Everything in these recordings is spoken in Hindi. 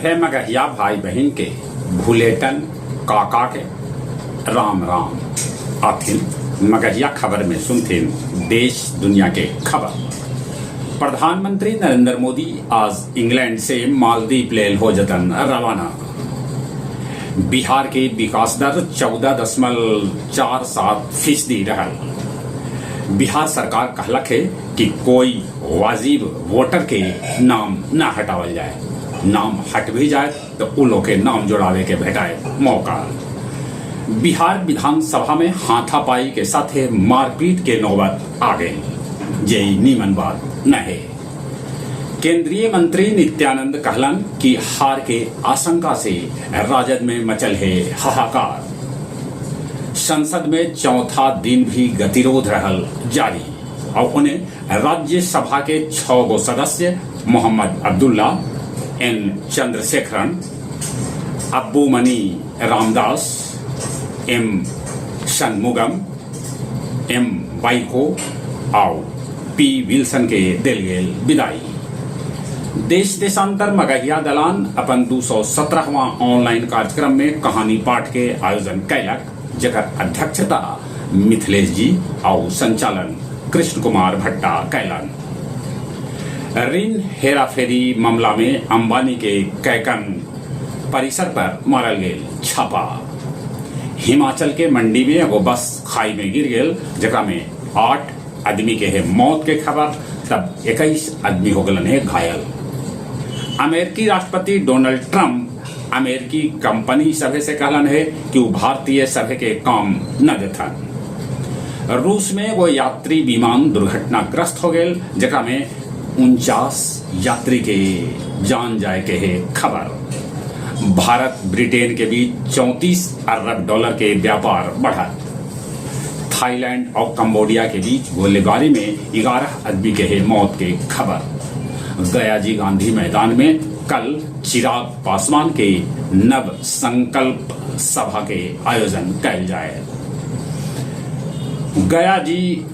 सभे मगहिया भाई बहन के भूलेटन काका के राम राम आथिन मगहिया खबर में सुनथिन देश दुनिया के खबर। प्रधानमंत्री नरेंद्र मोदी आज इंग्लैंड से मालदीव लेल हो जतन रवाना। बिहार के विकास दर 14.47% रहल। बिहार सरकार कहलक है कि कोई वाजिब वोटर के नाम न हटावल जाए, नाम हट भी जाए तो उन लोग के नाम जोड़ावे के भेटाए मौका। बिहार विधानसभा में हाथापाई के साथ मारपीट के नौबत आ गई, ये नीमन बात न है। केंद्रीय मंत्री नित्यानंद कहलन कि हार के आशंका से राजद में मचल है हाहाकार। संसद में चौथा दिन भी गतिरोध रहल जारी और उन्हें राज्यसभा के 6 गो सदस्य Mohammad Abdullah, N Chandrasekharan, Anbumani Ramadoss, M Shanmugam, M Vaiko और पी विल्सन के दिल गेल विदाई। देश देशांतर मगहिया दलान अपन 217वां ऑनलाइन कार्यक्रम में कहानी पाठ के आयोजन कैलक, जकर अध्यक्षता मिथिलेश जी और संचालन कृष्ण कुमार भट्टा कैलन। ऋण हेराफेरी मामला में अंबानी के कैकन परिसर पर मारल गेल छापा। हिमाचल के मंडी में एगो बस खाई में गिर गेल, जकरा में 8 आदमी के है मौत के खबर, तब 21 आदमी हो गलन है घायल। अमेरिकी राष्ट्रपति डोनाल्ड ट्रंप अमेरिकी कंपनी सभे से कहलन है कि वो भारतीय सभे के काम न देथन। रूस में वो यात्री विमान दुर्घटनाग्रस्त हो गए, जकरा में 49 यात्री के जान जाए के है खबर। भारत ब्रिटेन के बीच 34 अरब डॉलर के व्यापार बढ़ा। थाईलैंड और कंबोडिया के बीच गोलीबारी में 11 आदमी के है मौत के खबर। गया जी गांधी मैदान में कल चिराग पासवान के नव संकल्प सभा के आयोजन कैल जाए। गया जी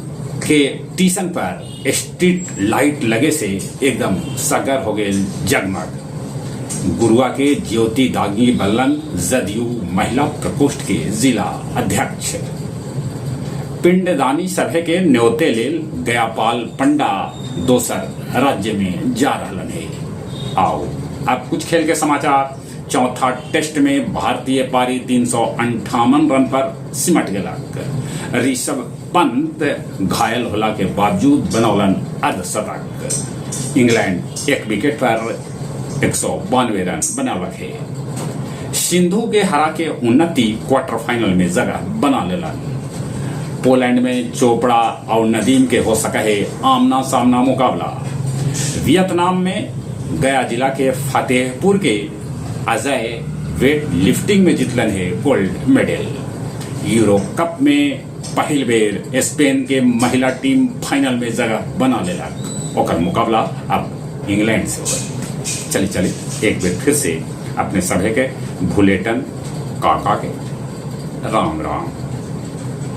के स्टेशन पर स्ट्रीट लाइट लगे से एकदम सगर हो गए जगमग। गुरुआ के ज्योति दागी बल्लन जदयू महिला प्रकोष्ठ के जिला अध्यक्ष। पिंडदानी सभे के न्योते लेल गयापाल पंडा दोसर राज्य में जा रहलन है। आओ अब कुछ खेल के समाचार। चौथा टेस्ट में भारतीय पारी 358 रन पर सिमट गलक। ऋषभ पंत घायल होला के बावजूद बनौलन अर्धशतक। इंग्लैंड 1 विकेट पर 192 रन बनावक है। सिंधु के हरा के उन्नति क्वार्टर फाइनल में जगह बना लेलन। पोलैंड में चोपड़ा और नदीम के हो सका है आमना सामना मुकाबला। वियतनाम में गया जिला के फतेहपुर के अजय वेट लिफ्टिंग में जीतलन है गोल्ड मेडल। यूरो कप में पहल बेर स्पेन के महिला टीम फाइनल में जगह बना लेलक। ओकर मुकाबला अब इंग्लैंड से होगा। चली एक बेर फिर से अपने सभे के भूलेटन काका के राम राम।